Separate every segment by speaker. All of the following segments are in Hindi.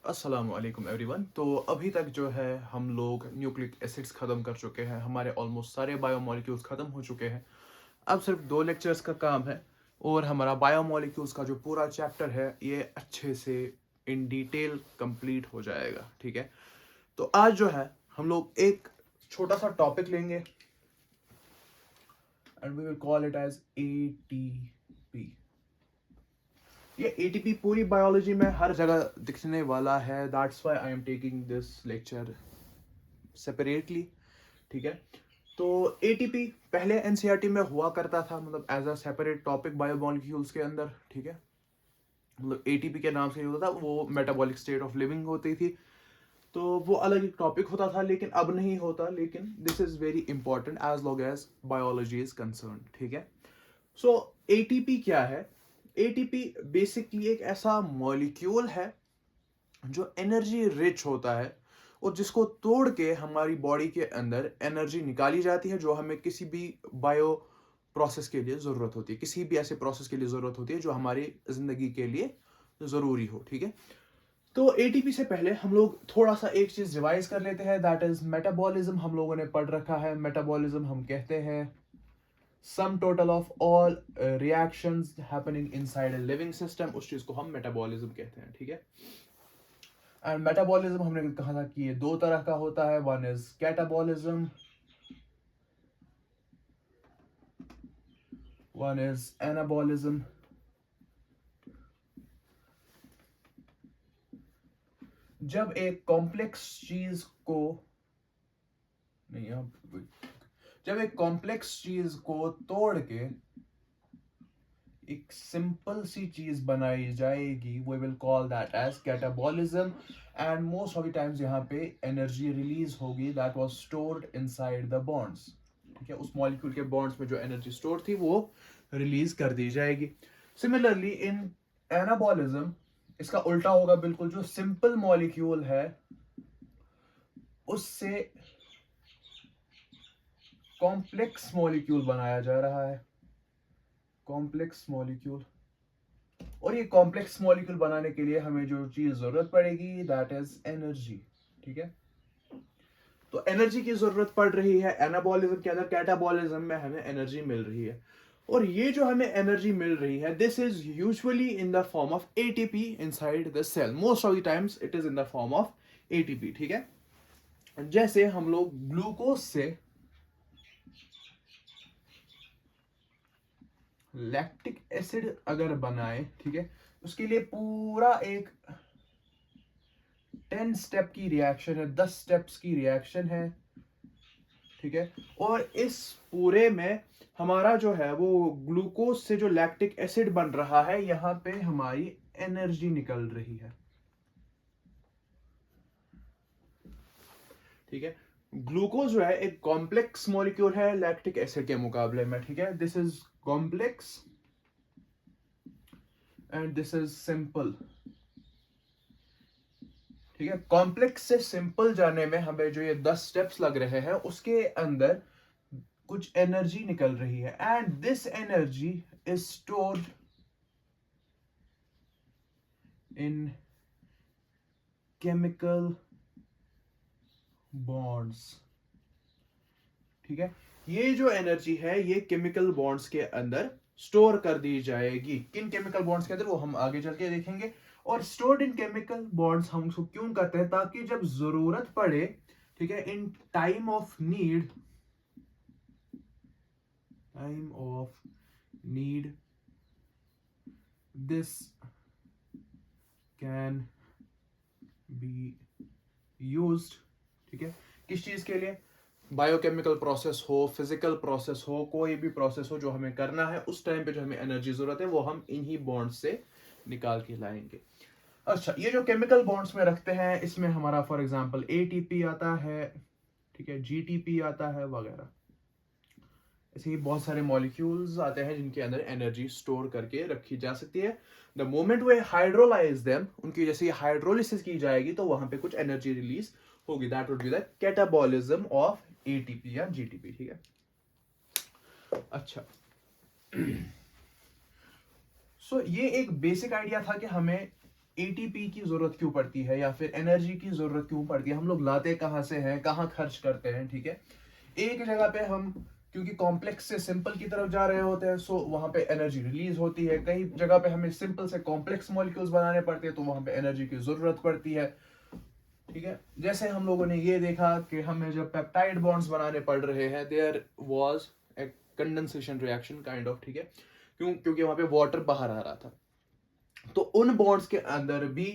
Speaker 1: अस्सलाम वालेकुम एवरीवन। तो अभी तक जो है हम लोग न्यूक्लिक एसिड्स ख़त्म कर चुके हैं, हमारे ऑलमोस्ट सारे बायोमोलिक्यूल्स ख़त्म हो चुके हैं। अब सिर्फ 2 लेक्चर्स का काम है और हमारा बायोमोलिक्यूल्स का जो पूरा चैप्टर है ये अच्छे से इन डिटेल कंप्लीट हो जाएगा। ठीक है, तो आज जो है हम लोग एक छोटा सा टॉपिक लेंगे and we will call it as ATP. ये एटीपी पूरी बायोलॉजी में हर जगह दिखने वाला है, that's why I am taking this lecture separately. ठीक है, तो एटीपी पहले एनसीईआरटी में हुआ करता था, मतलब as a separate topic biomolecules के अंदर। ठीक है, मतलब एटीपी के नाम से ही होता था, वो मेटाबॉलिक स्टेट ऑफ लिविंग होती थी, तो वो अलग एक टॉपिक होता था, लेकिन अब नहीं होता। लेकिन this is very important as long as biology is concern. ठीक है, सो एटीपी क्या है? एटीपी बेसिकली एक ऐसा मॉलिक्यूल है जो एनर्जी रिच होता है और जिसको तोड़ के हमारी बॉडी के अंदर एनर्जी निकाली जाती है, जो हमें किसी भी बायो प्रोसेस के लिए ज़रूरत होती है, किसी भी ऐसे प्रोसेस के लिए ज़रूरत होती है जो हमारी ज़िंदगी के लिए ज़रूरी हो। ठीक है, तो एटीपी से पहले हम लोग थोड़ा सा एक चीज़ रिवाइज कर लेते हैं, दैट इज मेटाबॉलिज्म। हम लोगों ने पढ़ रखा है मेटाबॉलिज्म हम कहते हैं sum total of all reactions happening inside a living system, उस चीज़ को हम मेटाबॉलिज्म कहते हैं। ठीक है, एंड मेटाबॉलिज्म हमने कहा था कि ये दो तरह का होता है, one is catabolism, one is anabolism. जब एक कॉम्प्लेक्स चीज को नहीं जब एक कॉम्प्लेक्स चीज को तोड़ के एक सिंपल सी चीज बनाई जाएगी, we will call that as catabolism. And most of the times यहाँ पे एनर्जी रिलीज होगी that was stored inside the bonds. ठीक है, उस मॉलिक्यूल के बॉन्ड्स में जो एनर्जी स्टोर थी वो रिलीज कर दी जाएगी। सिमिलरली इन एनाबॉलिज्म इसका उल्टा होगा बिल्कुल, जो सिंपल मॉलिक्यूल है उससे कॉम्प्लेक्स मॉलिक्यूल बनाया जा रहा है, कॉम्प्लेक्स मॉलिक्यूल। और ये कॉम्प्लेक्स मॉलिक्यूल बनाने के लिए हमें जो चीज जरूरत पड़ेगी दैट इज एनर्जी। ठीक है, तो एनर्जी की जरूरत पड़ रही है एनाबॉलिज्म के अंदर, कैटाबॉलिज्म में हमें एनर्जी मिल रही है। और ये जो हमें एनर्जी मिल रही है this is usually in the form of ATP inside the cell, most of the times it is in the form of ATP. ठीक है, जैसे हम लोग ग्लूकोज से लैक्टिक एसिड अगर बनाए, ठीक है, उसके लिए पूरा एक 10 स्टेप की रिएक्शन है, 10 स्टेप्स की रिएक्शन है। ठीक है, और इस पूरे में हमारा जो है वो ग्लूकोज से जो लैक्टिक एसिड बन रहा है, यहां पे हमारी एनर्जी निकल रही है। ठीक है, ग्लूकोज जो है एक कॉम्प्लेक्स मॉलिक्यूल है लैक्टिक एसिड के मुकाबले में। ठीक है, this is complex and this is simple. ठीक है, कॉम्प्लेक्स से सिंपल जाने में हमें जो ये 10 स्टेप्स लग रहे हैं उसके अंदर कुछ एनर्जी निकल रही है, and this energy is stored in chemical bonds. ठीक है, ये जो एनर्जी है ये केमिकल बॉन्ड्स के अंदर स्टोर कर दी जाएगी। किन केमिकल बॉन्ड्स के अंदर वो हम आगे चल के देखेंगे। और स्टोर्ड इन केमिकल बॉन्ड्स हम उसको क्यों करते हैं? ताकि जब जरूरत पड़े, ठीक है, in time of need, time of need this can be used. ठीक है, किस चीज के लिए? बायोकेमिकल प्रोसेस हो, फिजिकल प्रोसेस हो, कोई भी प्रोसेस हो जो हमें करना है, उस टाइम पे जो हमें एनर्जी जरूरत है वो हम इन्हीं बॉन्ड से निकाल के लाएंगे। अच्छा, ये जो केमिकल बॉन्ड्स में रखते हैं इसमें हमारा फॉर एग्जांपल एटीपी आता है, ठीक है, जीटीपी आता है वगैरह। ऐसे ही बहुत सारे मॉलिक्यूल्स आते हैं जिनके अंदर एनर्जी स्टोर करके रखी जा सकती है। The moment way hydrolyse them, उनकी जैसे हाइड्रोलिसिस की जाएगी तो वहां पे कुछ एनर्जी रिलीज होगी, that would be the catabolism of ATP या जीटीपी। ठीक है, अच्छा सो ये एक बेसिक आइडिया था कि हमें एटीपी की जरूरत क्यों पड़ती है या फिर एनर्जी की जरूरत क्यों पड़ती है, हम लोग लाते कहाँ से हैं, कहाँ खर्च करते हैं, ठीक है। एक जगह पे हम क्योंकि कॉम्प्लेक्स से सिंपल की तरफ जा रहे होते हैं, सो वहां पे एनर्जी रिलीज होती है। कई जगह पे हमें सिंपल से कॉम्प्लेक्स मॉलिक्यूल्स बनाने पड़ते हैं, तो वहां पे एनर्जी की जरूरत पड़ती है, ठीक है। जैसे हम लोगों ने ये देखा कि हमें जब पेप्टाइड बॉन्ड्स बनाने पड़ रहे हैं, there was a condensation reaction kind of, ठीक है, क्योंकि वहां पे वाटर बाहर आ रहा था। तो उन बॉन्ड्स के अंदर भी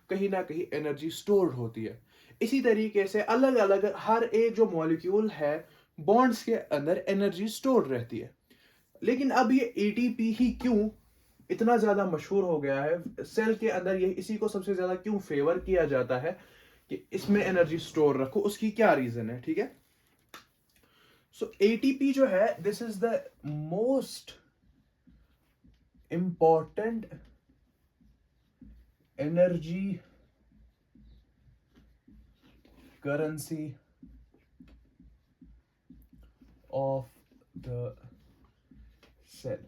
Speaker 1: कहीं ना कहीं एनर्जी स्टोर होती है। इसी तरीके से अलग अलग हर एक जो मॉलिक्यूल है, बॉन्ड्स के अंदर एनर्जी स्टोर रहती है। लेकिन अब ये एटीपी ही क्यों इतना ज्यादा मशहूर हो गया है सेल के अंदर, ये इसी को सबसे ज्यादा क्यों फेवर किया जाता है कि इसमें एनर्जी स्टोर रखो, उसकी क्या रीजन है, ठीक है। सो एटीपी जो है, this is the most important energy currency of the cell.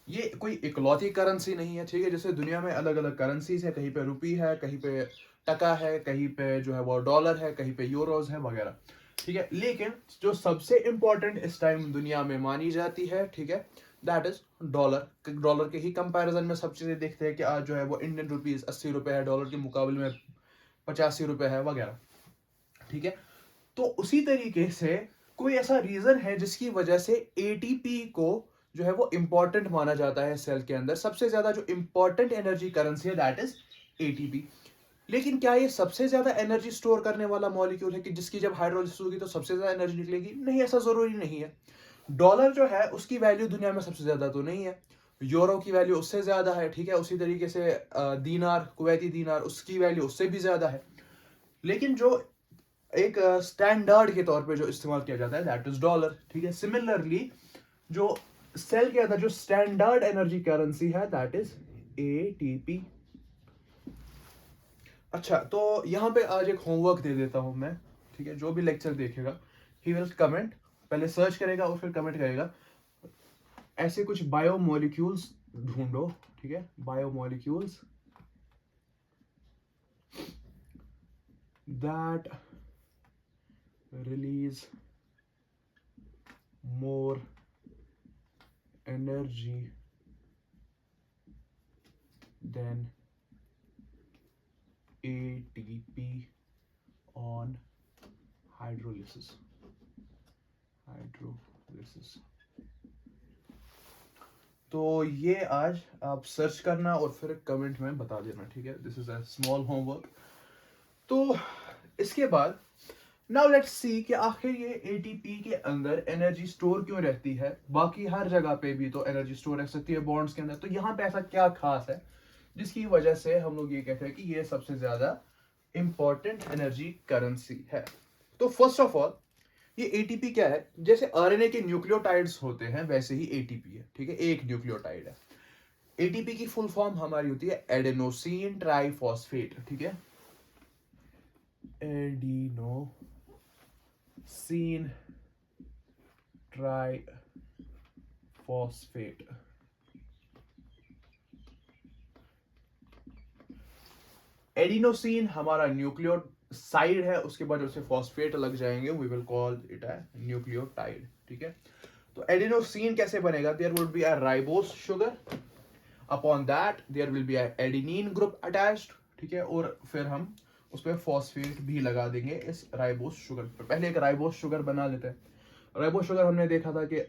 Speaker 1: ये कोई इकलौती करेंसी नहीं है, ठीक है। जैसे दुनिया में अलग अलग करेंसीज है, कहीं पे रुपी है, कहीं पे टका है, कहीं पे जो है वो डॉलर है, कहीं पे यूरोज है वगैरह, ठीक है। लेकिन जो सबसे इंपॉर्टेंट इस टाइम दुनिया में मानी जाती है, ठीक है, दैट इज डॉलर। डॉलर के ही कंपैरिजन में सब चीजें देखते हैं कि आज जो है वो इंडियन रुपीज 80 रुपए है, डॉलर के मुकाबले में 85 रुपए है वगैरह, ठीक है। तो उसी तरीके से कोई ऐसा रीजन है जिसकी वजह से एटीपी को जो है वो इंपॉर्टेंट माना जाता है सेल के अंदर। सबसे ज्यादा जो इंपॉर्टेंट एनर्जी करेंसी है, दैट इज एटीपी। लेकिन क्या ये सबसे ज्यादा एनर्जी स्टोर करने वाला मॉलिक्यूल है कि जिसकी जब हाइड्रोलिसिस होगी तो सबसे ज्यादा एनर्जी निकलेगी? नहीं, ऐसा जरूरी नहीं है। डॉलर जो है उसकी वैल्यू दुनिया में सबसे ज्यादा तो नहीं है, यूरो की वैल्यू उससे ज्यादा है, ठीक है। उसी तरीके से दीनार, कुवैती दीनार, उसकी वैल्यू उससे भी ज्यादा है। लेकिन जो एक स्टैंडर्ड के तौर पे जो इस्तेमाल किया जाता है, दैट इज डॉलर, ठीक है। सिमिलरली जो सेल के अंदर जो स्टैंडर्ड एनर्जी करेंसी है, दैट इज एटीपी। अच्छा, तो यहाँ पे आज एक होमवर्क दे देता हूं मैं, ठीक है। जो भी लेक्चर देखेगा ही विल कमेंट, पहले सर्च करेगा और फिर कमेंट करेगा, ऐसे कुछ बायोमोलिक्यूल्स ढूंढो, ठीक है, biomolecules that release more energy than ATP on hydrolysis. तो ये आज आप सर्च करना और फिर कमेंट में बता देना, ठीक है। This is a small homework. तो इसके बाद नाउ लेट्स सी कि आखिर ये एटीपी के अंदर एनर्जी स्टोर क्यों रहती है। बाकी हर जगह पे भी तो एनर्जी स्टोर रह सकती है बॉन्ड्स के अंदर, तो यहाँ पे ऐसा क्या खास है जिसकी वजह से हम लोग ये कहते हैं कि ये सबसे ज्यादा इंपॉर्टेंट एनर्जी करेंसी है। तो फर्स्ट ऑफ ऑल, ये एटीपी क्या है? जैसे आरएनए के न्यूक्लियोटाइड्स होते हैं वैसे ही एटीपी है, ठीक है, एक न्यूक्लियोटाइड है। एटीपी की फुल फॉर्म हमारी होती है एडेनोसिन ट्राइफॉस्फेट, ठीक है, एडिनोसिन ट्राइफॉस्फेट। एडिनोसिन हमारा न्यूक्लियोसाइड है, उसके बाद उसे फॉस्फेट लग जाएंगे, we will call it a nucleotide, ठीक है। तो एडिनोसिन कैसे बनेगा? There would be a ribose sugar, upon that there will be a adenine group attached, ठीक है, और फिर हम उस पर फॉस्फेट भी लगा देंगे इस राइबोस शुगर पर। पहले एक राइबोस शुगर बना लेते हैं। राइबोस शुगर हमने देखा था कि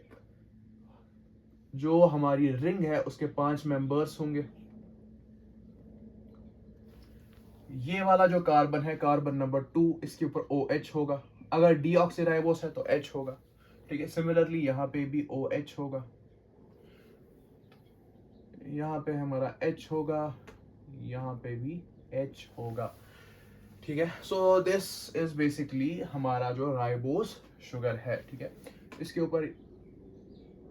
Speaker 1: जो हमारी रिंग है उसके 5 मेंबर्स होंगे। ये वाला जो कार्बन है, कार्बन नंबर 2, इसके ऊपर OH होगा। अगर डीऑक्सीराइबोस है तो H होगा, ठीक है। सिमिलरली यहाँ पे भी OH होगा, यहाँ पे हमारा H होगा, यहाँ पे भी H होगा, ठीक है। सो दिस इज बेसिकली हमारा जो राइबोस शुगर है, ठीक है। इसके ऊपर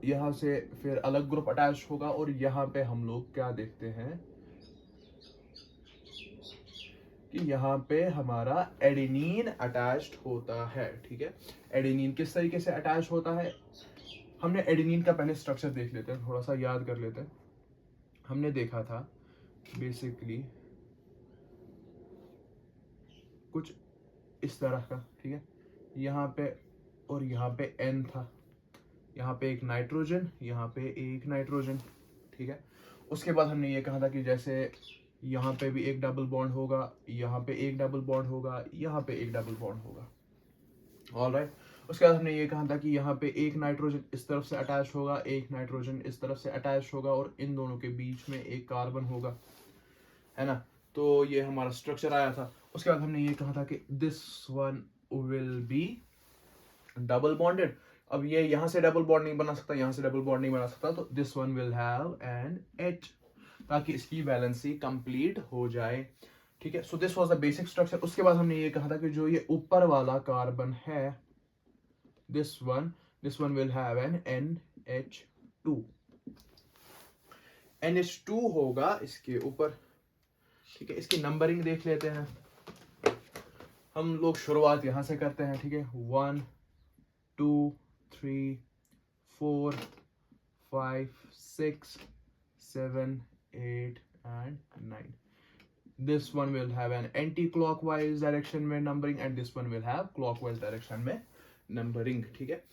Speaker 1: यहाँ से फिर अलग ग्रुप अटैच होगा और यहाँ पे हम लोग क्या देखते हैं कि यहाँ पे हमारा एडेनिन अटैच्ड होता है, ठीक है। एडेनिन किस तरीके से अटैच होता है? हमने एडेनिन का पहले स्ट्रक्चर देख लेते हैं, थोड़ा सा याद कर लेते हैं। हमने देखा था बेसिकली कुछ इस तरह का, ठीक है। यहाँ पे और यहाँ पे N था, यहाँ पे एक नाइट्रोजन, यहाँ पे एक नाइट्रोजन, ठीक है। उसके बाद हमने ये कहा था कि जैसे यहाँ पे भी एक डबल बॉन्ड होगा, यहाँ पे एक डबल बॉन्ड होगा, यहाँ पे एक डबल बॉन्ड होगा, ऑलराइट। उसके बाद हमने ये कहा था कि यहाँ पे एक नाइट्रोजन इस तरफ से अटैच होगा, एक नाइट्रोजन इस तरफ से अटैच होगा, और इन दोनों के बीच में एक कार्बन होगा, है ना। तो ये हमारा स्ट्रक्चर आया था। उसके बाद हमने ये कहा था कि this one will be double bonded. अब ये यहाँ से डबल बॉन्ड नहीं बना सकता, यहाँ से डबल बॉन्ड नहीं बना सकता, तो this one will have an H, ताकि इसकी वैलेंसी कंप्लीट हो जाए, ठीक है। So this was the basic structure. उसके बाद हमने ये कहा था कि जो ये ऊपर वाला कार्बन है, this one will have an NH2। NH2 होगा इसके ऊपर, ठीक है। इसकी नंबरिंग देख लेते हैं हम लोग। शुरुआत यहां से करते हैं, ठीक है। 1 2 3 4 5 6 7 8 and 9. This one will have an anti-clockwise direction में numbering and this one will have clockwise direction में numbering, ठीक है।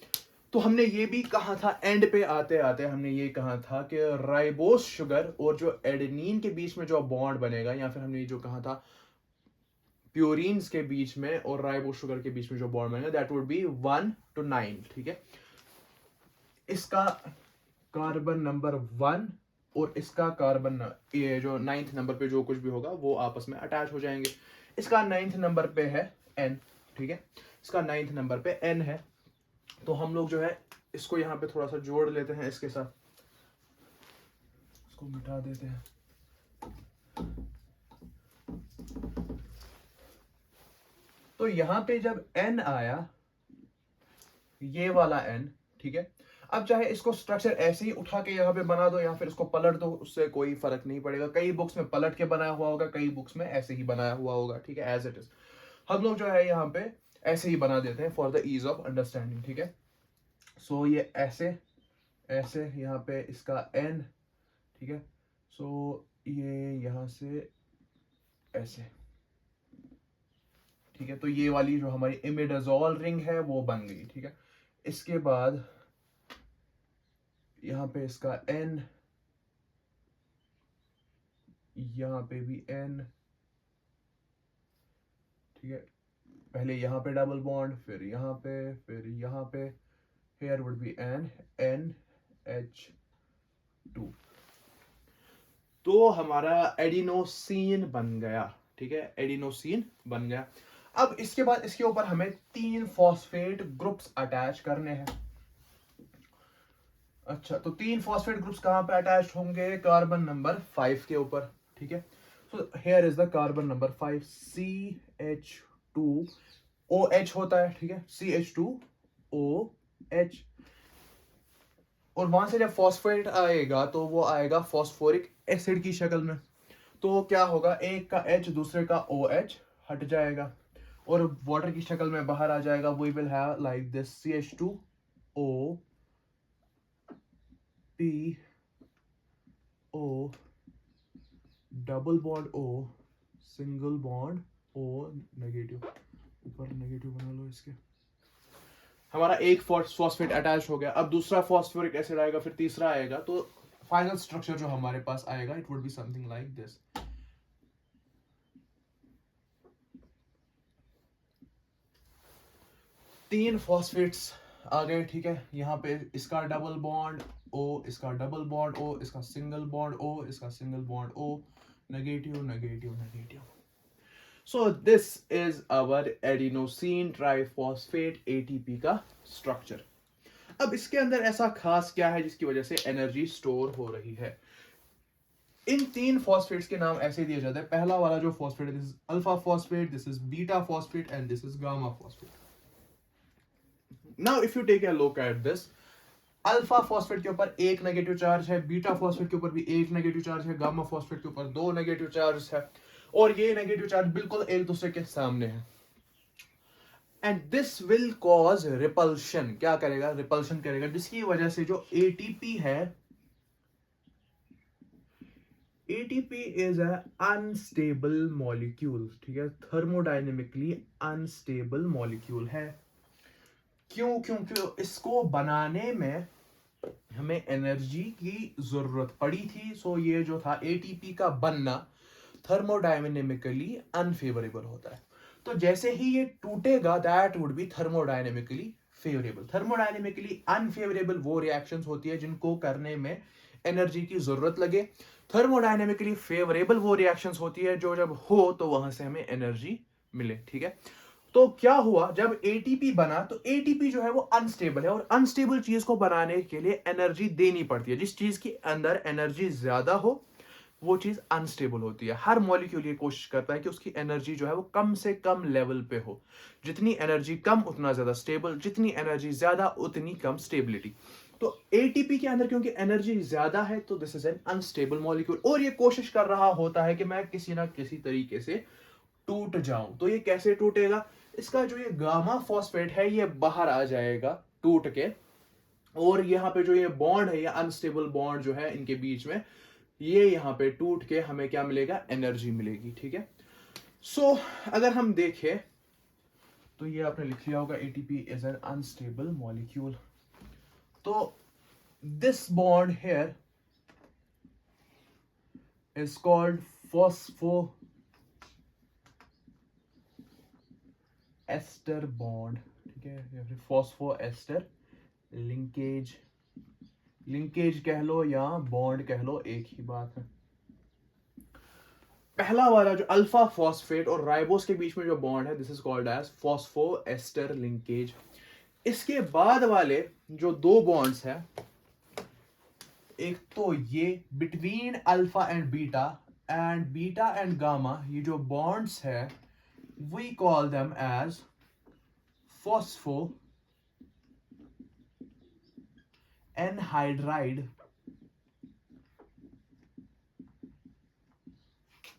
Speaker 1: तो हमने ये भी कहा था, एंड पे आते आते हमने ये कहा था कि राइबोस शुगर और जो एडेनिन के बीच में जो बॉन्ड बनेगा, या फिर हमने जो कहा था प्यूरिन्स के बीच में और राइबोस शुगर के बीच में जो बॉन्ड बनेगा, दैट वुड बी 1 to 9, ठीक है। इसका कार्बन नंबर 1 और इसका कार्बन, ये जो 9th नंबर पे जो कुछ भी होगा वो आपस में अटैच हो जाएंगे। इसका 9th नंबर पे है N, ठीक है। इसका 9th नंबर पे N है। तो हम लोग जो है इसको यहाँ पे थोड़ा सा जोड़ लेते हैं इसके साथ, इसको मिटा देते हैं। तो यहाँ पे जब N आया, ये वाला N, ठीक है। अब चाहे इसको स्ट्रक्चर ऐसे ही उठा के यहाँ पे बना दो या फिर इसको पलट दो, उससे कोई फर्क नहीं पड़ेगा। कई बुक्स में पलट के बनाया हुआ होगा, कई बुक्स में ऐसे ही बनाया हुआ होगा, ठीक है, एज इट इज। हम लोग जो है यहाँ पे ऐसे ही बना देते हैं for the ease of understanding, ठीक है। सो ये ऐसे ऐसे यहाँ पे इसका N, ठीक है। सो ये यहाँ से ऐसे, ठीक है। तो ये वाली जो हमारी इमिडाजोल रिंग है वो बन गई, ठीक है। इसके बाद यहाँ पे इसका N, यहाँ पे भी N, ठीक है। पहले यहाँ पे डबल बॉन्ड, फिर यहाँ पे, फिर यहाँ पे, here would be an NH2। तो हमारा एडिनोसिन बन गया, ठीक है, एडिनोसिन बन गया। अब इसके बाद इसके ऊपर हमें 3 फॉस्फेट ग्रुप्स अटैच करने हैं। अच्छा, तो 3 फॉस्फेट ग्रुप्स कहां पे अटैच होंगे? कार्बन नंबर 5 के ऊपर, ठीक है। So here is the carbon number 5, CH2OH होता है, ठीक है, CH2OH। और वहां से जब फॉस्फेट आएगा तो वो आएगा फॉस्फोरिक एसिड की शक्ल में। तो क्या होगा, एक का H दूसरे का OH हट जाएगा और वाटर की शक्ल में बाहर आ जाएगा। We will have like this CH2O PO double bond O single bond O negative. ऊपर नेगेटिव बना लो इसके। हमारा एक फॉस्फेट अटैच हो गया। अब दूसरा फॉस्फोरिक एसिड आएगा, फिर तीसरा आएगा। तो फाइनल स्ट्रक्चर जो हमारे पास आएगा, it would be something like this. तीन फॉस्फेट्स आ गए, ठीक है। यहाँ पे इसका डबल बॉन्ड O, इसका डबल बॉन्ड O, इसका सिंगल बॉन्ड O, इसका single bond O, negative negative negative. So this is our adenosine triphosphate ATP का स्ट्रक्चर। अब इसके अंदर ऐसा खास क्या है जिसकी वजह से एनर्जी स्टोर हो रही है? इन 3 फॉस्फेट्स के नाम ऐसे दिए जाते हैं। पहला वाला जो फॉस्फेट है, this is alpha phosphate, this is beta phosphate and this is gamma phosphate. Now if you take a look at this, alpha phosphate के ऊपर एक नेगेटिव चार्ज है, बीटा फॉस्फेट के ऊपर भी एक नेगेटिव चार्ज है, गामा फॉस्फेट के ऊपर 2 नेगेटिव चार्ज है, और ये नेगेटिव चार्ज बिल्कुल एक दूसरे के सामने है। And this will cause repulsion. क्या करेगा? रिपल्शन करेगा, जिसकी वजह से जो एटीपी है ATP is a unstable molecule, ठीक है, थर्मोडाइनेमिकली अनस्टेबल मॉलिक्यूल है। क्यों? क्योंकि इसको बनाने में हमें एनर्जी की जरूरत पड़ी थी। सो ये जो था एटीपी का बनना थर्मोडायनेमिकली अनफेवरेबल होता है। तो जैसे ही ये टूटेगा that would B thermodynamically favourable. Thermodynamically unfavourable वो रिएक्शंस होती है जिनको करने में एनर्जी की जरूरत लगे। थर्मोडायनेमिकली फेवरेबल वो रिएक्शंस होती है जो जब हो तो वहां से हमें एनर्जी मिले, ठीक है। तो क्या हुआ, जब एटीपी बना तो एटीपी जो है वो अनस्टेबल है, और अनस्टेबल चीज को बनाने के लिए एनर्जी देनी पड़ती है। जिस चीज के अंदर एनर्जी ज्यादा हो वो चीज अनस्टेबल होती है। हर मॉलिक्यूल ये कोशिश करता है कि उसकी एनर्जी जो है वो कम से कम लेवल पे हो। जितनी एनर्जी कम उतना ज्यादा स्टेबल, जितनी एनर्जी ज्यादा उतनी कम स्टेबिलिटी। तो एटीपी के अंदर क्योंकि एनर्जी ज्यादा है तो this is an unstable molecule, और ये कोशिश कर रहा होता है कि मैं किसी ना किसी तरीके से टूट जाऊं। तो ये कैसे टूटेगा, इसका जो ये गामा फॉस्फेट है ये बाहर आ जाएगा टूट के, और यहाँ पे जो ये बॉन्ड है, ये अनस्टेबल बॉन्ड जो है इनके बीच में, ये यहाँ पे टूट के हमें क्या मिलेगा, एनर्जी मिलेगी, ठीक है। सो अगर हम देखें तो ये आपने लिख लिया होगा ATP is an unstable molecule. तो this bond here is called phospho ester bond, ठीक है, फॉस्फो एस्टर लिंकेज। लिंकेज कह लो या बॉन्ड कह लो, एक ही बात है। पहला वाला जो अल्फा फॉस्फेट और राइबोस के बीच में जो बॉन्ड है this is called as phospho ester linkage. इसके बाद वाले जो दो बॉन्ड्स हैं, एक तो ये between alpha and beta and gamma, ये जो बॉन्ड्स है we call them as phospho anhydride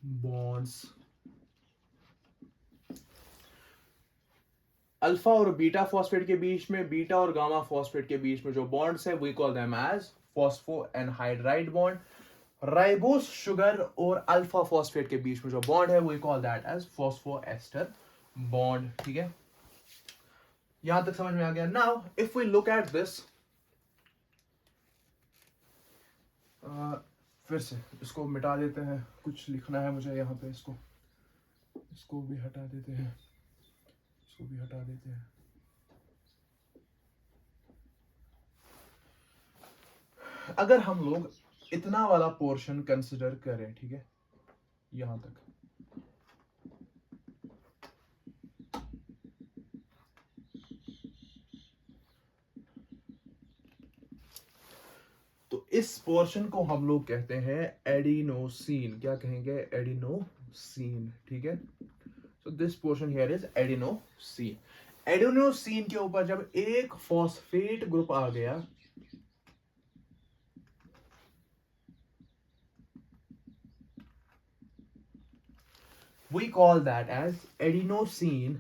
Speaker 1: bonds. Alpha और बीटा फॉस्फेट के बीच में, बीटा और गामा फॉस्फेट के बीच में जो बॉन्ड्स है we call them as phospho anhydride bond. Ribose sugar और अल्फा फॉस्फेट के बीच में जो बॉन्ड है we call that as phospho ester bond, ठीक है। यहां तक समझ में आ गया। Now if we look at this, फिर से इसको मिटा देते हैं, कुछ लिखना है मुझे यहाँ पे, इसको भी हटा देते हैं, इसको भी हटा देते हैं। अगर हम लोग इतना वाला पोर्शन कंसिडर करें, ठीक है, यहां तक, तो इस पोर्शन को हम लोग कहते हैं एडिनोसिन। क्या कहेंगे, एडिनोसिन, ठीक है। So this portion here is adenosine. Adenosine के ऊपर जब एक फॉस्फेट ग्रुप आ गया, we call that as adenosine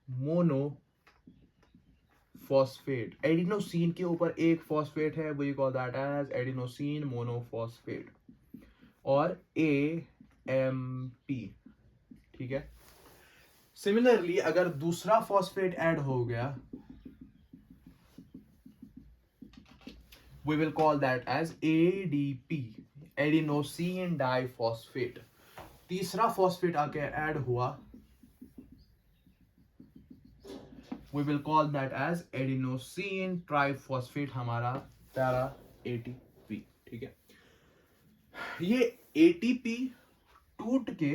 Speaker 1: monophosphate. Adenosine के ऊपर एक फॉस्फेट है, we call that as adenosine monophosphate, और AMP, ठीक है। सिमिलरली अगर दूसरा फॉस्फेट ऐड हो गया, we will call that as ADP, adenosine diphosphate. तीसरा फॉस्फेट आके ऐड हुआ, we will call that as adenosine triphosphate, हमारा प्यारा ATP, ठीक है। ये ATP टूट के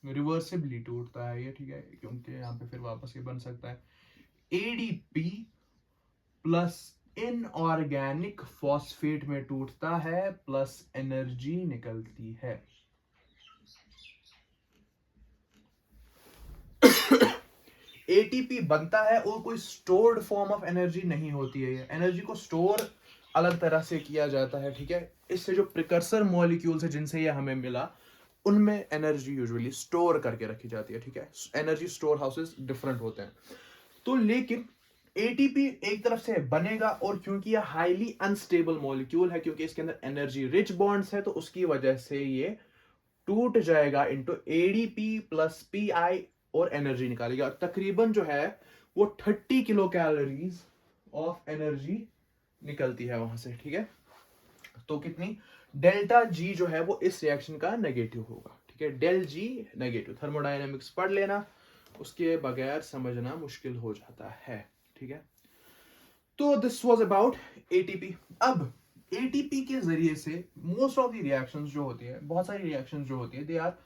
Speaker 1: रिवर्सिबली टूटता है ये, ठीक है, क्योंकि यहां पे फिर वापस ये बन सकता है ADP प्लस इनऑर्गेनिक फॉस्फेट में टूटता है, प्लस एनर्जी निकलती है। एटीपी बनता है और कोई स्टोर्ड फॉर्म ऑफ एनर्जी नहीं होती है। एनर्जी को स्टोर अलग तरह से किया जाता है, ठीक है। इससे जो प्रिकर्सर मॉलिक्यूल्स है जिनसे ये हमें मिला, उनमें एनर्जी यूजुअली स्टोर करके रखी जाती है, ठीक है। एनर्जी स्टोर हाउसेस डिफरेंट होते हैं। तो लेकिन एटीपी एक तरफ से बनेगा, और क्योंकि यह हाईली अनस्टेबल मॉलिक्यूल है, क्योंकि इसके अंदर एनर्जी रिच बॉन्ड्स है, तो उसकी वजह से ये टूट जाएगा इनटू एडीपी प्लस पीआई और एनर्जी निकालेगा। तकरीबन जो है वो 30 किलो कैलोरीज ऑफ एनर्जी निकलती है वहां से, ठीक है। तो कितनी, डेल्टा जी जो है वो इस रिएक्शन का नेगेटिव होगा, ठीक है, डेल जी नेगेटिव। थर्मोडायनेमिक्स पढ़ लेना, उसके बगैर समझना मुश्किल हो जाता है, ठीक है। तो दिस वाज अबाउट एटीपी। अब एटीपी के जरिए से मोस्ट ऑफ द रिएक्शंस जो होती है, बहुत सारी रिएक्शंस जो होती है, they are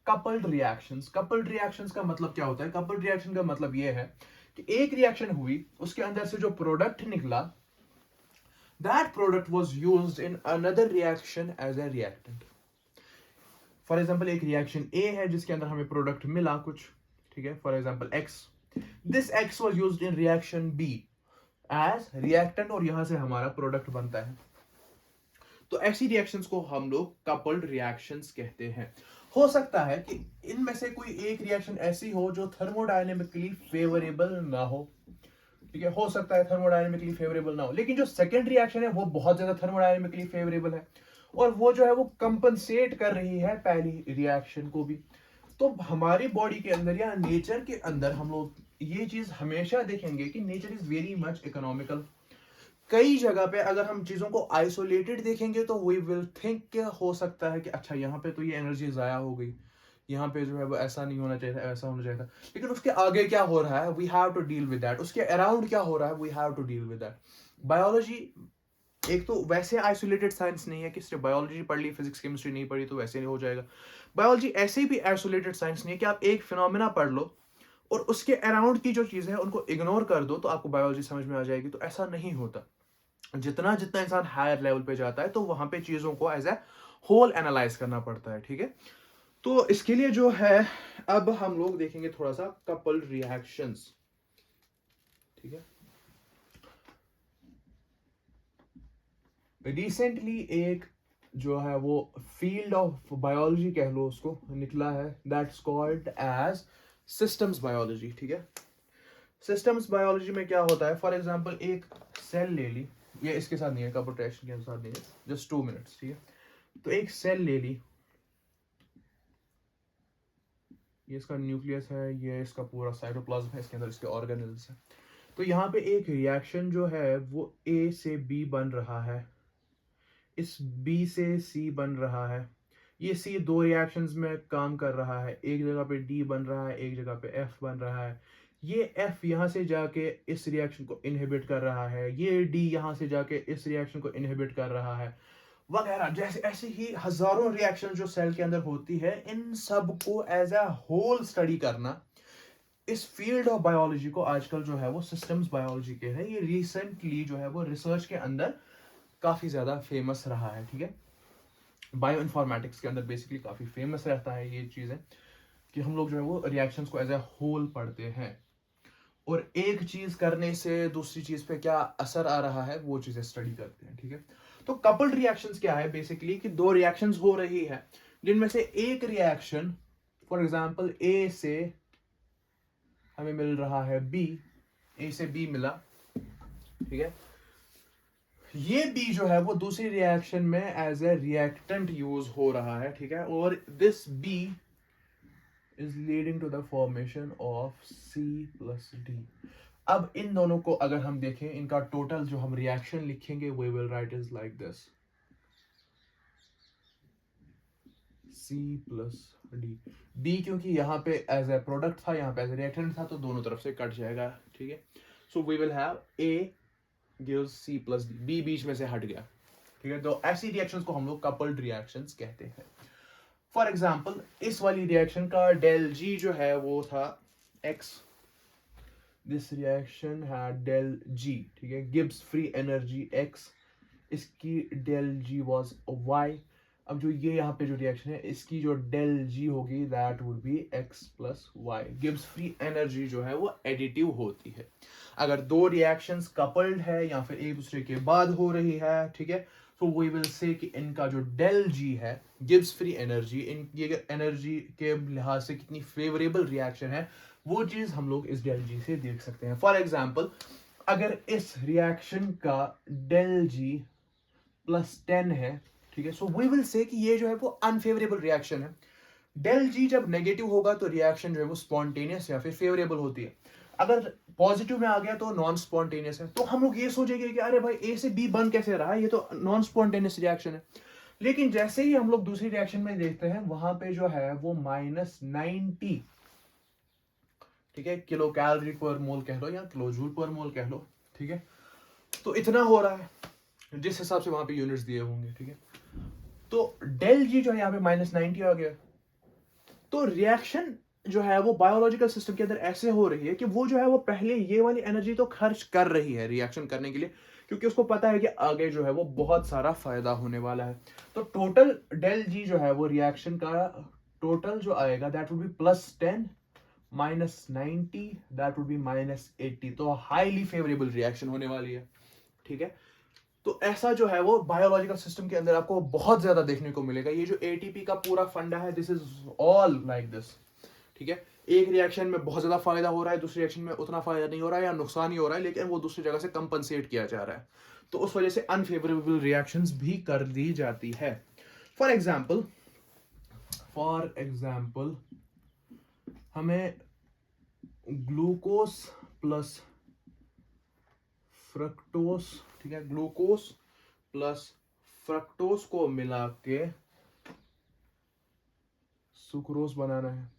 Speaker 1: coupled reactions. Coupled reactions का मतलब क्या होता है? कपल्ड रिएक्शन का मतलब यह है कि एक रिएक्शन हुई, उसके अंदर से जो प्रोडक्ट निकला, that product was used in another reaction as a reactant. For example एक रिएक्शन ए है जिसके अंदर हमें प्रोडक्ट मिला कुछ, ठीक है, for example X. This X was used in reaction B as reactant, और यहां से हमारा प्रोडक्ट बनता है। तो ऐसी रिएक्शंस को हम लोग कपल्ड रिएक्शंस कहते हैं। हो सकता है कि इनमें से कोई एक रिएक्शन ऐसी हो जो थर्मोडायनेमिकली फेवरेबल ना हो, ठीक है, हो सकता है थर्मोडायनेमिकली फेवरेबल ना हो, लेकिन जो सेकंड रिएक्शन है वो बहुत ज्यादा थर्मोडायनेमिकली फेवरेबल है, और वो जो है वो कंपनसेट कर रही है पहली रिएक्शन को भी। तो हमारी बॉडी के अंदर या नेचर के अंदर हम लोग ये चीज हमेशा देखेंगे कि nature is very much economical. कई जगह पे अगर हम चीजों को आइसोलेटेड देखेंगे तो वी विल थिंक कि हो सकता है कि अच्छा यहाँ पे तो ये एनर्जी जाया हो गई, यहाँ पे जो है वो ऐसा नहीं होना चाहिए था, ऐसा होना चाहिए था, लेकिन उसके आगे क्या हो रहा है we have to deal with that. उसके अराउंड क्या हो रहा है we have to deal with that. Biology एक तो वैसे आइसोलेटेड साइंस नहीं है कि सिर्फ बायोलॉजी पढ़ ली, फिजिक्स केमिस्ट्री नहीं पढ़ी तो वैसे नहीं हो जाएगा। बायोलॉजी ऐसे भी आइसोलेटेड साइंस नहीं है कि आप एक फिनोमेना पढ़ लो और उसके अराउंड की जो चीजें हैं उनको इग्नोर कर दो तो आपको बायोलॉजी समझ में आ जाएगी, तो ऐसा नहीं होता। जितना जितना इंसान हायर लेवल पे जाता है तो वहां पे चीजों को एज ए होल एनालाइज करना पड़ता है, ठीक है। तो इसके लिए जो है अब हम लोग देखेंगे थोड़ा सा कपल्ड रिएक्शंस, ठीक है। रिसेंटली एक जो है वो फील्ड ऑफ बायोलॉजी कह लो उसको निकला है, that's called as systems biology, ठीक है। सिस्टम्स बायोलॉजी में क्या होता है, फॉर एग्जांपल एक सेल ले ली, ये इसके साथ नहीं है, कपल्ड रिएक्शन के साथ नहीं है, जस्ट 2 मिनट्स, ठीक है। तो एक सेल ले ली, ये इसका न्यूक्लियस है, ये इसका पूरा साइटोप्लाज्म है, इसके अंदर इसके ऑर्गेनेल्स हैं। तो यहाँ पे एक रिएक्शन जो है वो ए से बी बन रहा है, इस बी से सी बन रहा है, ये सी दो रिएक्शंस में काम कर रहा है, एक जगह पे डी बन रहा है, एक जगह पे एफ बन रहा है। ये एफ यहाँ से जाके इस रिएक्शन को इनहिबिट कर रहा है, ये डी यहाँ से जाके इस रिएक्शन को इनहिबिट कर रहा है, वगैरह। जैसे ऐसे ही हजारों रिएक्शन जो सेल के अंदर होती है, इन सब को एज अ होल स्टडी करना, इस फील्ड ऑफ बायोलॉजी को आजकल जो है वो सिस्टम्स बायोलॉजी के है। ये रिसेंटली जो है वो रिसर्च के अंदर काफी ज्यादा फेमस रहा है, ठीक है। बायो इन्फॉर्मेटिक्स के अंदर बेसिकली काफी फेमस रहता है ये चीजें कि हम लोग जो है वो रिएक्शंस को एज ए होल पढ़ते हैं, और एक चीज करने से दूसरी चीज पे क्या असर आ रहा है वो चीजें स्टडी करते हैं, ठीक है। तो कपल्ड रिएक्शंस क्या है, बेसिकली कि दो रिएक्शंस हो रही है जिनमें से एक रिएक्शन, फॉर एग्जांपल ए से हमें मिल रहा है बी, ए से बी मिला, ठीक है। ये बी जो है वो दूसरी रिएक्शन में एज ए रिएक्टेंट यूज हो रहा है, ठीक है, और this B is leading to the formation of C plus D. अब इन दोनों को अगर हम देखें, इनका टोटल जो हम रिएक्शन लिखेंगे we will write is like this, C plus D. D क्योंकि यहाँ पे एज ए प्रोडक्ट था, यहाँ पे एज ए रिएक्टेंट था, तो दोनों तरफ से कट जाएगा, ठीक है। So we will have a gives C plus D, B बीच में से हट गया, ठीक है। तो ऐसी रिएक्शंस को हम लोग कपल्ड रिएक्शंस कहते हैं। फॉर एग्जांपल इस वाली रिएक्शन का डेल जी जो है वो था एक्स, दिस रिएक्शन है डेल जी, ठीक है, गिव्स फ्री एनर्जी एक्स, इसकी डेल जी वाज वाई। अब जो ये यहाँ पे जो रिएक्शन है इसकी जो डेल जी होगी that would be X plus Y. Gives free energy जो है वो एडिटिव होती है। अगर दो रिएक्शंस कपल्ड है या फिर एक दूसरे के बाद हो रही है, ठीक है, तो वी विल से कि इनका जो डेल जी है गिव्स फ्री एनर्जी, इनकी एनर्जी के लिहाज से कितनी फेवरेबल रिएक्शन है वो चीज हम लोग इस डेल जी से देख सकते हैं। फॉर एग्जाम्पल अगर इस रिएक्शन का डेल जी +10 है, ठीक है, सो वी विल से कि ये जो है वो अनफेवरेबल रिएक्शन है। डेल जी जब नेगेटिव होगा तो रिएक्शन जो है वो स्पॉन्टेनियस या फिर फेवरेबल होती है। अगर पॉजिटिव में आ गया तो नॉन स्पॉन्टेनियस है। तो हम लोग ये सोचेंगे कि अरे भाई ए से बी बन कैसे रहा है, ये तो नॉन स्पॉन्टेनियस रिएक्शन है। लेकिन जैसे ही हम लोग दूसरी रिएक्शन में देखते हैं, वहां पे जो है वो -90, ठीक है, किलो कैलोरी पर मोल कह लो या किलो जूल पर मोल कह लो, ठीक है, तो इतना हो रहा है जिस हिसाब से वहां पे यूनिट्स दिए होंगे, ठीक है। तो डेल जी जो है यहाँ पे -90 आ गया। तो रिएक्शन जो है वो बायोलॉजिकल सिस्टम के अंदर ऐसे हो रही है कि वो जो है वो पहले ये वाली एनर्जी तो खर्च कर रही है रिएक्शन करने के लिए, क्योंकि उसको पता है कि आगे जो है वो बहुत सारा फायदा होने वाला है। तो टोटल डेल जी जो है वो रिएक्शन का टोटल जो आएगा that would B +10 -90 that would B -80। तो हाईली फेवरेबल रिएक्शन होने वाली है, ठीक है। तो ऐसा जो है वो बायोलॉजिकल सिस्टम के अंदर आपको बहुत ज्यादा देखने को मिलेगा। ये जो एटीपी का पूरा फंडा है, this is all like this, ठीक है। एक रिएक्शन में बहुत ज्यादा फायदा हो रहा है, दूसरी रिएक्शन में उतना फायदा नहीं हो रहा है या नुकसान ही हो रहा है, लेकिन वो दूसरी जगह से कंपनसेट किया जा रहा है। तो उस वजह से अनफेवरेबल रिएक्शंस भी कर दी जाती है। फॉर एग्जाम्पल हमें ग्लूकोस प्लस फ्रक्टोस, ठीक है, ग्लूकोस प्लस फ्रक्टोस को मिला के सुक्रोज बनाना है।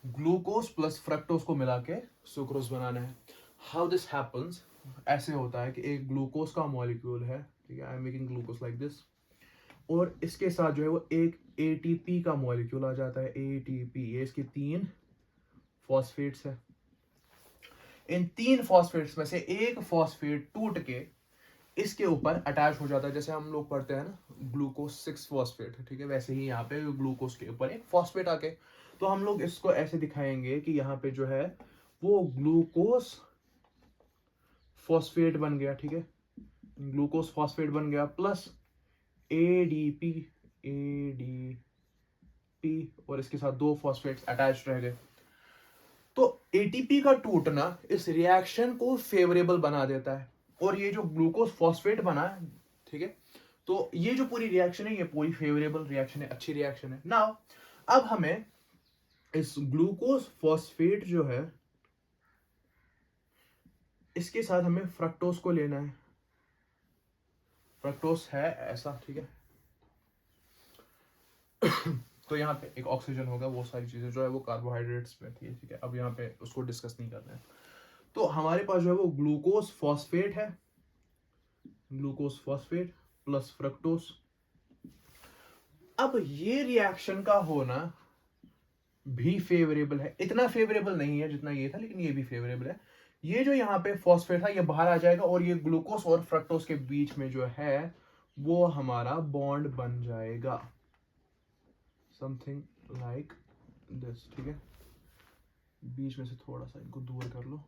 Speaker 1: ग्लूकोस प्लस फ्रक्टोस को मिला के सुक्रोज बनाना है। हाउ दिस हैपन्स, ऐसे होता है कि एक ग्लूकोस का मॉलिक्यूल है, ठीक है, I am making glucose like this, और इसके साथ जो है वो एक एटीपी का मॉलिक्यूल आ जाता है। एटीपी, ये इसके 3 फॉस्फेट्स है। इन 3 फॉस्फेट्स में से एक फॉस्फेट टूट के इसके ऊपर अटैच हो जाता है। जैसे हम लोग पढ़ते हैं ना ग्लूकोस 6 फॉस्फेट, ठीक है, वैसे ही यहाँ पे ग्लूकोस के ऊपर एक फॉस्फेट आके, तो हम लोग इसको ऐसे दिखाएंगे कि यहाँ पे जो है वो ग्लूकोस फॉस्फेट बन गया, ठीक है, ग्लूकोस फॉस्फेट बन गया प्लस एडीपी, और इसके साथ 2 फॉस्फेट्स अटैच रह गए। तो एटीपी का टूटना इस रिएक्शन को फेवरेबल बना देता है, और ये जो ग्लूकोज फॉस्फेट बना है, ठीक है, तो ये जो पूरी रिएक्शन है ये पूरी फेवरेबल रिएक्शन है, अच्छी रिएक्शन है। नाउ अब हमें इस ग्लूकोज फॉस्फेट जो है इसके साथ हमें फ्रक्टोज को लेना है। फ्रक्टोज है ऐसा, ठीक है। तो यहाँ पे एक ऑक्सीजन होगा, वो सारी चीजें जो है वो कार्बोहाइड्रेट्स में थी, ठीक है, अब यहाँ पे उसको डिस्कस नहीं करना है। तो हमारे पास जो है वो ग्लूकोज फॉस्फेट है, ग्लूकोज फॉस्फेट प्लस फ्रक्टोज। अब ये रिएक्शन का होना भी फेवरेबल है, इतना फेवरेबल नहीं है जितना ये था, लेकिन ये भी फेवरेबल है। ये जो यहाँ पे फॉस्फेट था ये बाहर आ जाएगा, और ये ग्लूकोज और फ्रक्टोज के बीच में जो है वो हमारा बॉन्ड बन जाएगा, समथिंग लाइक दिस, ठीक है। बीच में से थोड़ा सा इनको दूर कर लो,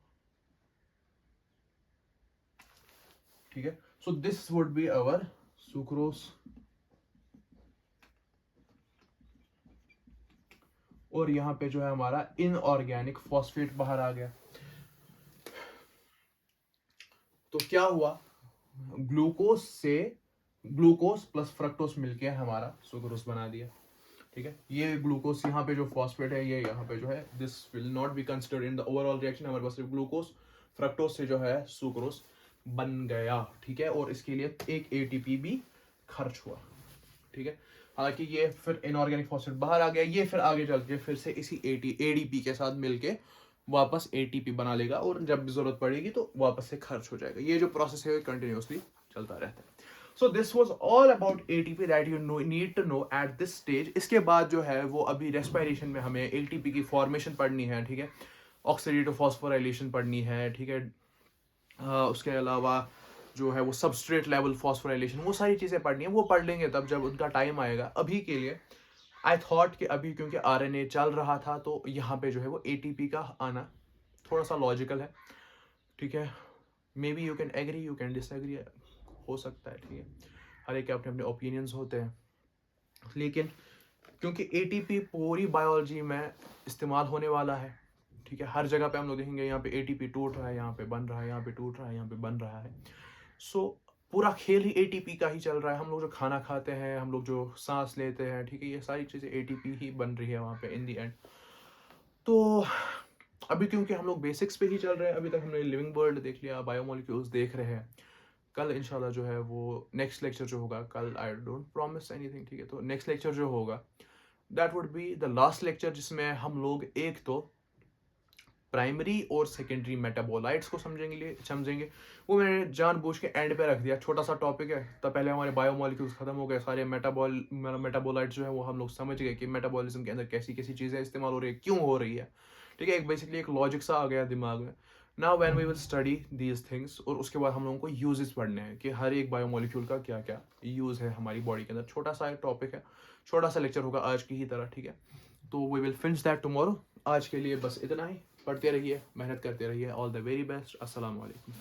Speaker 1: ठीक है। So this would be our sucrose, और यहां पे जो है हमारा इनऑर्गेनिक फॉस्फेट बाहर आ गया। तो क्या हुआ, ग्लूकोज से ग्लूकोज प्लस फ्रक्टोज मिलके हमारा सुक्रोज बना दिया, ठीक है। ये ग्लूकोज यहाँ पे जो फॉस्फेट है ये यहाँ पे जो है, this will not be considered in the overall reaction. हमारे पास सिर्फ ग्लूकोज फ्रक्टोज से जो है सुक्रोज बन गया, ठीक है, और इसके लिए एक एटीपी भी खर्च हुआ, ठीक है। हालांकि ये फिर इनऑर्गेनिक फॉस्फेट बाहर आ गया, ये फिर आगे चल के फिर से इसी एडीपी के साथ मिलके वापस एटीपी बना लेगा, और जब भी जरूरत पड़ेगी तो वापस से खर्च हो जाएगा। ये जो प्रोसेस है कंटिन्यूसली चलता रहता है। So this was all about ATP that you need to know at this stage. इसके बाद जो है वो अभी रेस्पिरेशन में हमें एटीपी की फॉर्मेशन पढ़नी है, ठीक है, ऑक्सीडेटिव फॉस्फोराइलेशन पढ़नी है, ठीक है। उसके अलावा जो है वो सबस्ट्रेट लेवल फॉस्फोराइलेशन, वो सारी चीज़ें पढ़नी है, वो पढ़ लेंगे तब जब उनका टाइम आएगा। अभी के लिए आई थॉट कि अभी क्योंकि आरएनए चल रहा था तो यहाँ पे जो है वो एटीपी का आना थोड़ा सा लॉजिकल है, ठीक है। Maybe you can agree, you can disagree, हो सकता है, ठीक है, हर एक के अपने अपने ओपिनियंस होते हैं। लेकिन क्योंकि एटीपी पूरी बायोलॉजी में इस्तेमाल होने वाला है, ठीक है। हर जगह पे हम लोग देखेंगे यहाँ पे एटीपी टूट रहा है, यहाँ पे बन रहा है, यहाँ पे टूट रहा है, यहाँ पे बन रहा है। सो पूरा खेल ही एटीपी का ही चल रहा है। हम लोग जो खाना खाते हैं, हम लोग जो सांस लेते हैं, ठीक है, ये सारी चीज़ें एटीपी ही बन रही है वहाँ पे इन दी एंड। तो अभी क्योंकि हम लोग बेसिक्स पे ही चल रहे हैं, अभी तक हमने लिविंग वर्ल्ड देख लिया, बायोमोलिक्यूल्स देख रहे हैं। कल इंशाल्लाह जो है वो नेक्स्ट लेक्चर जो होगा, कल आई डोंट प्रॉमिस एनीथिंग, ठीक है। तो नेक्स्ट लेक्चर जो होगा that would be the last lecture, जिसमें हम लोग एक तो प्राइमरी और सेकेंडरी मेटाबोलाइट्स को समझेंगे। वो मैंने जानबूझ के एंड पे रख दिया, छोटा सा टॉपिक है। तब पहले हमारे बायोमोलिक्यूल्स खत्म हो गए, सारे मेटाबोलाइट्स जो है वो हम लोग समझ गए कि मेटाबॉलिज्म के अंदर कैसी कैसी चीज़ें इस्तेमाल हो रही है, क्यों हो रही है, ठीक है। एक बेसिकली एक लॉजिक सा आ गया दिमाग में। Now when we will study these things, और उसके बाद हम लोगों को यूजेस पढ़ने हैं कि हर एक बायोमोलिक्यूल का क्या क्या यूज़ है हमारी बॉडी के अंदर। छोटा सा एक टॉपिक है, छोटा सा लेक्चर होगा आज की ही तरह, ठीक है। तो we will finish that tomorrow. आज के लिए बस इतना ही। पढ़ते रहिए, मेहनत करते रहिए। All the very best. अस्सलाम वालेकुम।